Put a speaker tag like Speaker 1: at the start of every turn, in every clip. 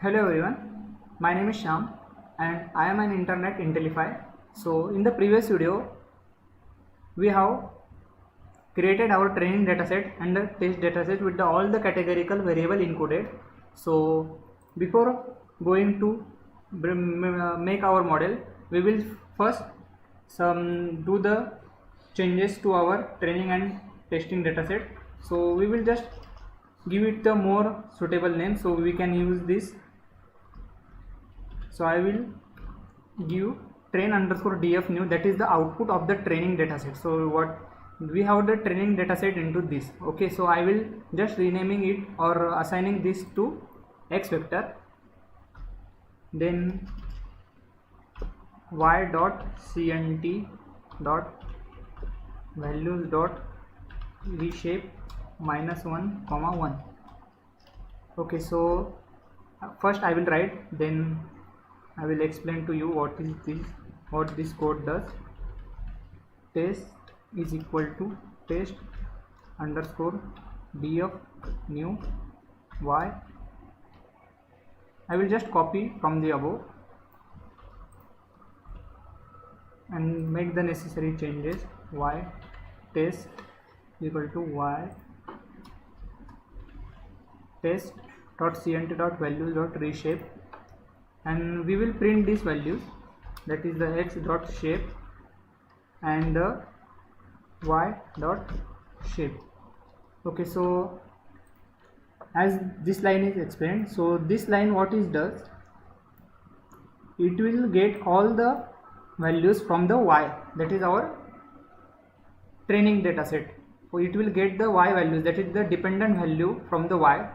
Speaker 1: Hello everyone, my name is Sham and I am an intern at Intellify. So in the previous video, we have created our training dataset and the test dataset with all the categorical variable encoded. So before going to make our model, we will first do the changes to our training and testing dataset. So we will just give it the more suitable name so we can use this. So I will give train underscore df new, that is the output of the training dataset. So what we have the training dataset into this. Okay, so I will just renaming it or assigning this to x vector, then y dot cnt dot values dot reshape -1 comma 1. Okay, so first I will write, then I will explain to you what is this, what this code does. Test is equal to test underscore df new y. I will just copy from the above and make the necessary changes. Y test is equal to y test dot cnt dot values dot reshape, and we will print these values, that is the x dot shape and the y dot shape. Okay, so as this line is explained, so this line what it does, it will get all the values from the y, that is our training dataset. So it will get the y values, that is the dependent value from the y,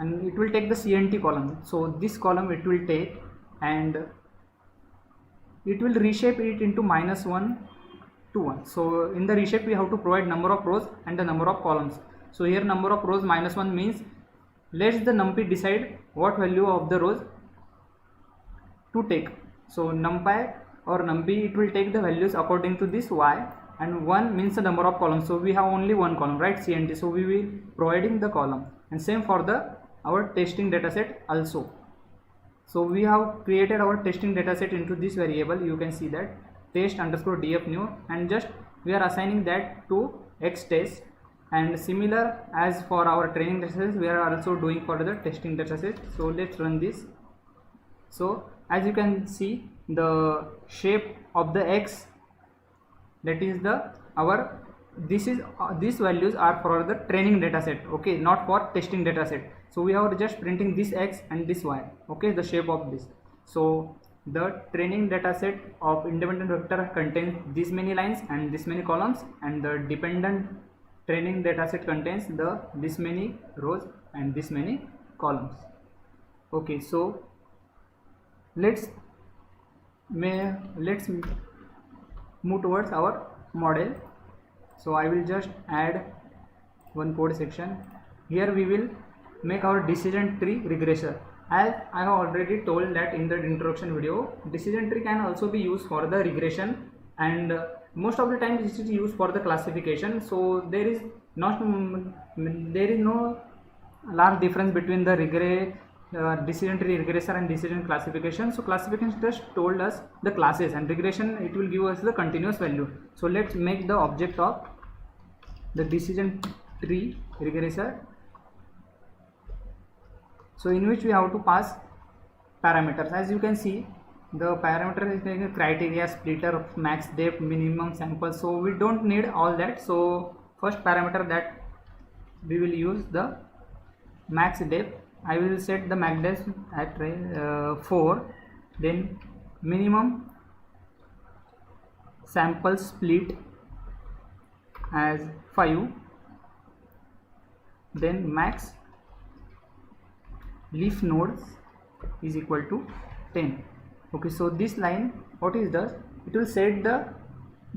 Speaker 1: and it will take the cnt column. So this column it will take and it will reshape it into -1 to 1. So in the reshape we have to provide number of rows and the number of columns. So here number of rows -1 means let the numpy decide what value of the rows to take. So numpy or numpy, it will take the values according to this y, and 1 means the number of columns. So we have only one column, right, cnt, so we will providing the column, and same for the our testing dataset also. So we have created our testing dataset into this variable. You can see that test underscore df new, and just we are assigning that to x test, and similar as for our training dataset we are also doing for the testing dataset. So let's run this. So as you can see, the shape of the x, that is the our these values are for the training dataset, okay, not for testing dataset. So we are just printing this x and this y, okay, the shape of this. So the training dataset of independent vector contains this many lines and this many columns, and the dependent training dataset contains the this many rows and this many columns. Okay, so let's move towards our model. So I will just add one code section. Here we will make our decision tree regressor. As I have already told that in the introduction video, decision tree can also be used for the regression, and most of the time this is used for the classification. So there is no large difference between the decision tree regressor and decision classification. So classification just told us the classes, and regression it will give us the continuous value. So let's make the object of the decision tree regressor, so in which we have to pass parameters. As you can see, the parameter is like a criteria, splitter, max depth, minimum sample. So we don't need all that. So first parameter that we will use the max depth. I will set the max depth at 4, then minimum sample split as 5, then max leaf nodes is equal to 10. Okay, so this line what it does, it will set the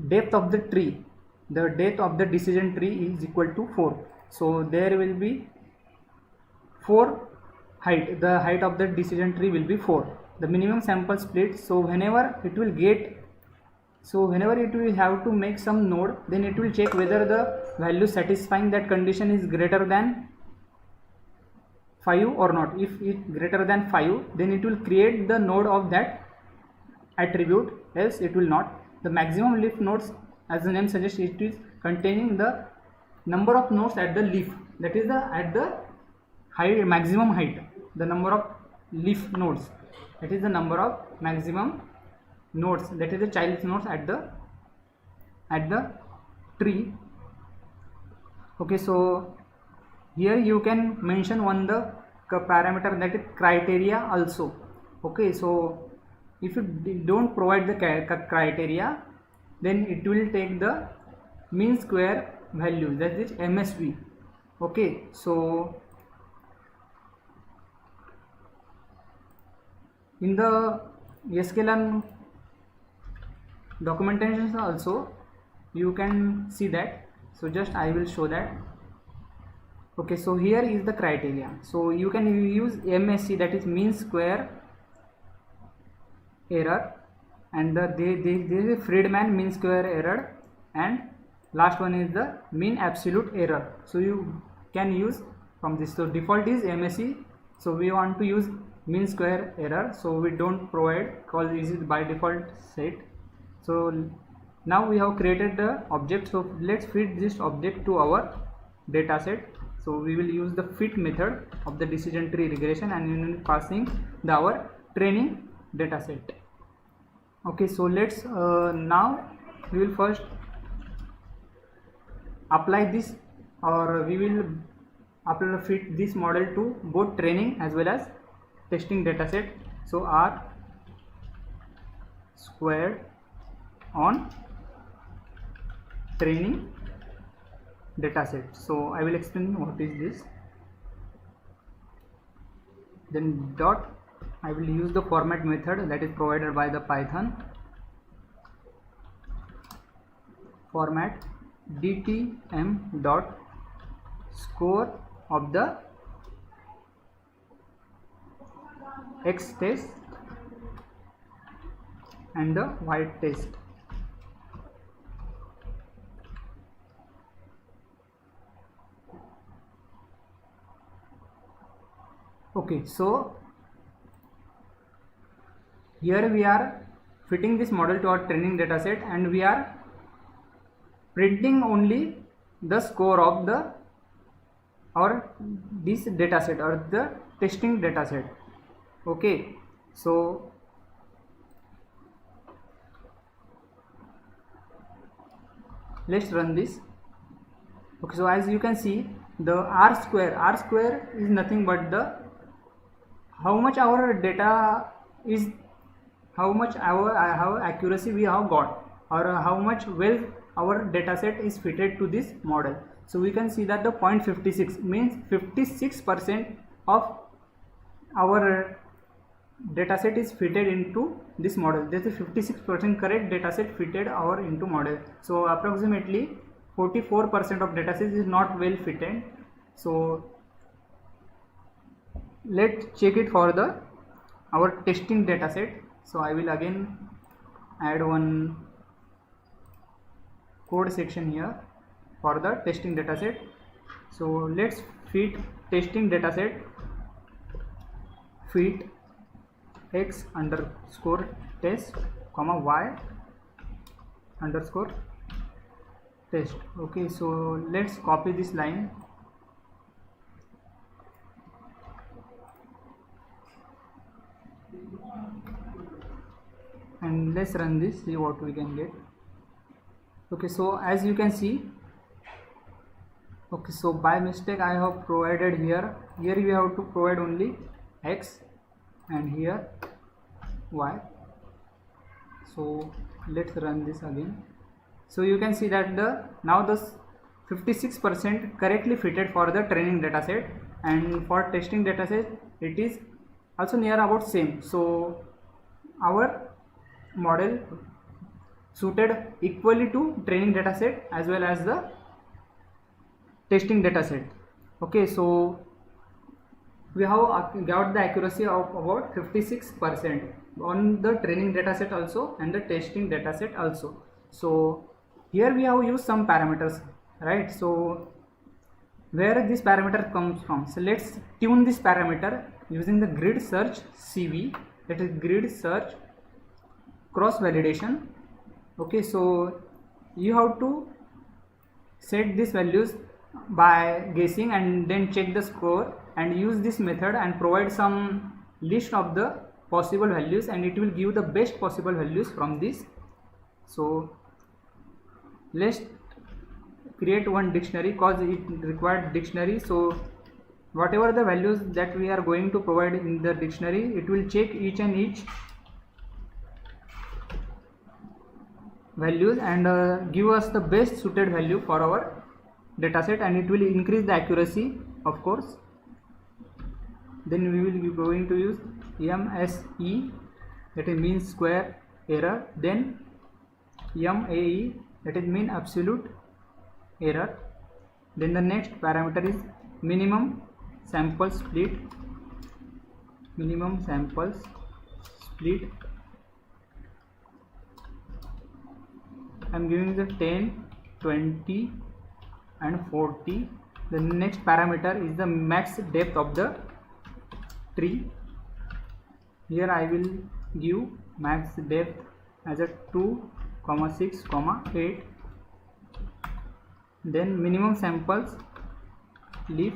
Speaker 1: depth of the tree. The depth of the decision tree is equal to 4. So there will be 4 height, the height of the decision tree will be 4. The minimum sample split, so whenever it will have to make some node, then it will check whether the value satisfying that condition is greater than 5 or not. If it greater than 5, then it will create the node of that attribute, else it will not. The maximum leaf nodes, as the name suggests, it is containing the number of nodes at the leaf, that is at the height, maximum height, the number of leaf nodes, that is the number of maximum nodes, that is the child nodes at the tree. Okay, so here you can mention one the parameter, that is criteria also. Okay, so if you don't provide the criteria, then it will take the mean square value, that is MSV. Okay, so in the sklearn documentation also you can see that. So just I will show that. Okay, so here is the criteria. So you can use MSE, that is mean square error, and there is a Friedman mean square error, and last one is the mean absolute error. So you can use from this. So default is MSE, so we want to use mean square error, so we don't provide because this is by default set. So now we have created the object, so let's fit this object to our data set. So we will use the fit method of the decision tree regression, and we will be passing our training data set. Okay, so let's now we will first apply this, or we will fit this model to both training as well as testing data set. So R squared on training data set. So I will explain what is this. Then dot, I will use the format method that is provided by the Python. Format dtm dot score of the X test and the Y test. Okay, so here we are fitting this model to our training data set, and we are printing only the score of this data set or the testing data set. Okay, so let's run this. Okay, so as you can see, the R square is nothing but the how much our data is, how much our accuracy we have got, or how much well our data set is fitted to this model. So we can see that the 0.56 means 56% of our data set is fitted into this model. There is a 56% correct data set fitted into model. So approximately 44% of data set is not well fitted. So let's check it for our testing data set. So I will again add one code section here for the testing data set. So let's fit testing data set, fit x underscore test comma y underscore test. Okay, so let's copy this line and let's run this, see what we can get. Okay, so as you can see, okay, so by mistake I have provided here we have to provide only x and here y. So let's run this again. So you can see that now the 56% correctly fitted for the training data set, and for testing data set it is also near about same. So our model suited equally to training data set as well as the testing data set. Okay, so we have got the accuracy of about 56% on the training data set also and the testing data set also. So here we have used some parameters, right? So where this parameter comes from. So let's tune this parameter using the grid search CV, that is grid search cross validation. Okay, so you have to set these values by guessing and then check the score and use this method and provide some list of the possible values, and it will give the best possible values from this. So let's create one dictionary, cause it required dictionary. So whatever the values that we are going to provide in the dictionary, it will check each and each values and give us the best suited value for our dataset, and it will increase the accuracy, of course. Then we will be going to use MSE, that is mean square error, then MAE, that is mean absolute error. Then the next parameter is minimum sample split, minimum samples split. I am giving the 10, 20 and 40. The next parameter is the max depth of the tree. Here I will give max depth as a 2, 6, 8. Then minimum samples leaf.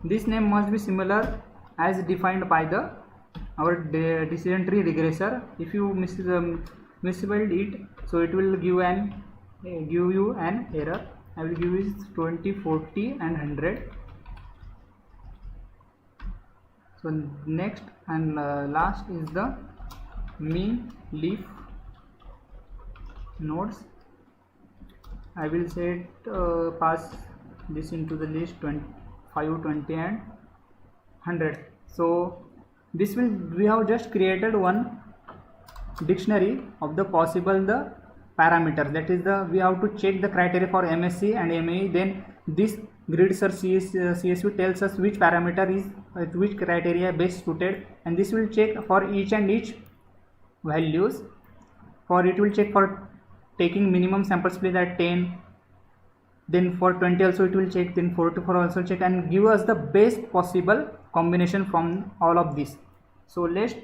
Speaker 1: This name must be similar as defined by the our decision tree regressor. If you misspelled it, so it will give you an error. I will give is 20, 40 and 100. So next and last is the mean leaf nodes. I will set pass this into the list 5, 20 and 100. So this will, we have just created one dictionary of the possible the parameters, that is the, we have to check the criteria for MSE and MAE. Then this grid search CSV tells us which parameter is which criteria best suited, and this will check for each and each values. For it will check for taking minimum sample split at 10, then for 20 also it will check, then 44 also check, and give us the best possible combination from all of this. So let's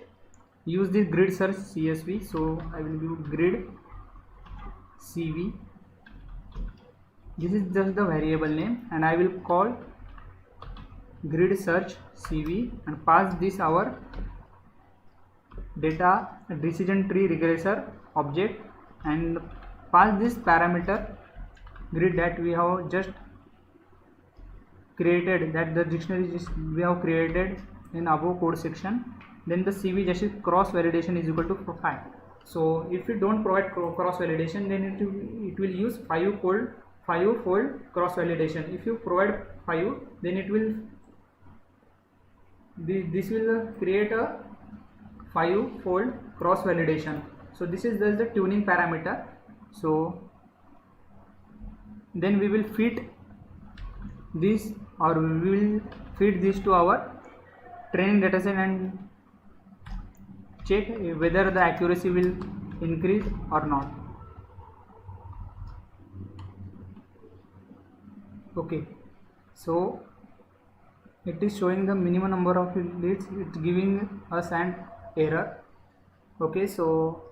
Speaker 1: use this grid search CSV. So I will give grid CV. This is just the variable name, and I will call grid search CV and pass this our data decision tree regressor object, and pass this parameter grid that we have just created, that the dictionary we have created in above code section. Then the CV just is cross validation is equal to 5. So if you don't provide cross validation, then it will use 5-fold cross validation. If you provide 5, then it will this will create a 5-fold cross validation. So this is just the tuning parameter. So then we will fit this, or we will feed this to our training dataset and check whether the accuracy will increase or not. Okay, so it is showing the minimum number of leads, it's giving us an error. Okay, so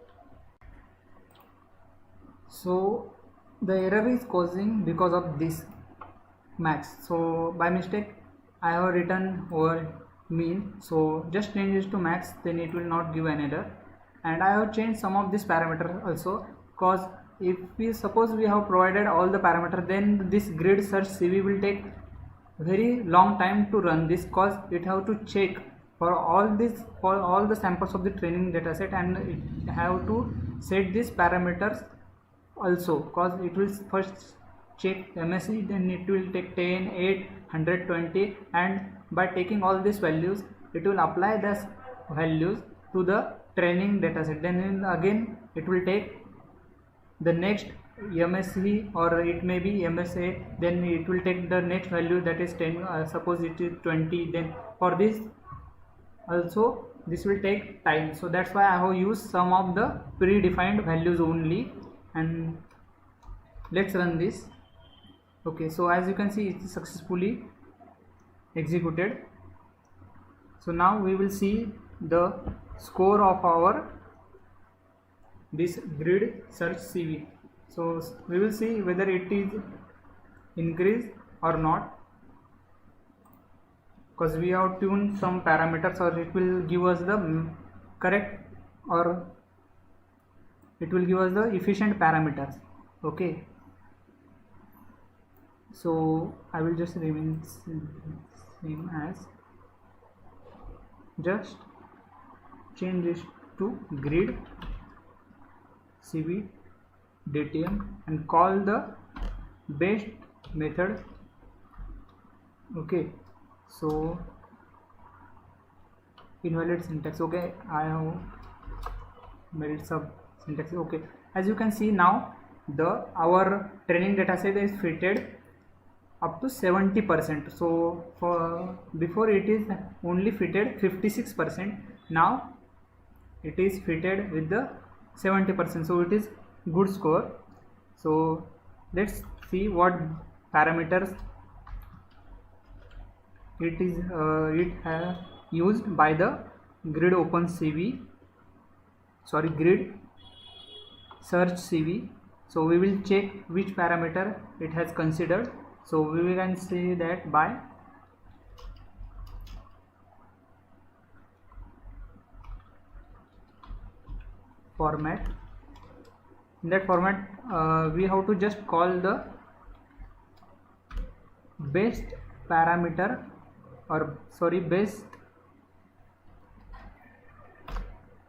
Speaker 1: the error is causing because of this max. So by mistake I have written over mean, so just change this to max, then it will not give an error. And I have changed some of this parameter also, because if we suppose we have provided all the parameter, then this grid search CV will take very long time to run this, cause it have to check for all the samples of the training dataset, and it have to set these parameters also, cause it will first check MSE, then it will take 10, 8, 120, and by taking all these values it will apply these values to the training dataset. Then again it will take the next MSE, or it may be MSA, then it will take the next value, that is 10, suppose it is 20, then for this also this will take time. So that's why I have used some of the predefined values only. And let's run this. Okay, so as you can see, it is successfully executed. So now we will see the score of our this grid search CV. So we will see whether it is increased or not, because we have tuned some parameters, or it will give us the correct, or it will give us the efficient parameters. Okay, so I will just remain same as, just change this to grid CV DTM and call the best method. Okay, so invalid syntax. Okay, I have made some syntax. Okay, as you can see now, the our training data set is fitted up to 70%. so for before it is only fitted 56%, now it is fitted with the 70%, so it is good score. So let's see what parameters it is used by the grid open CV, sorry, grid search CV. So we will check which parameter it has considered. So we can say that by format, in that format we have to just call the best parameter, or sorry, best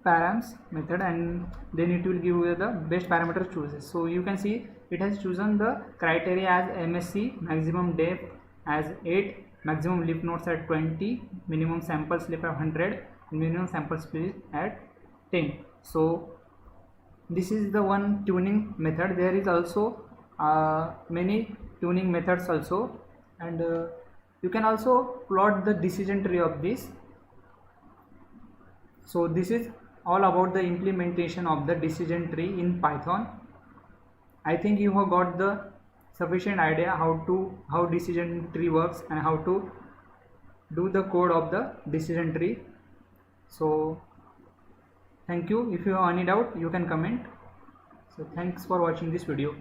Speaker 1: params method, and then it will give you the best parameter chooses. So you can see it has chosen the criteria as MSC, maximum depth as 8, maximum leaf nodes at 20, minimum sample slip at 100, minimum sample split at 10. So this is the one tuning method. There is also many tuning methods also, and you can also plot the decision tree of this. So this is all about the implementation of the decision tree in Python. I think you have got the sufficient idea how decision tree works and how to do the code of the decision tree. So thank you. If you have any doubt, you can comment. So thanks for watching this video.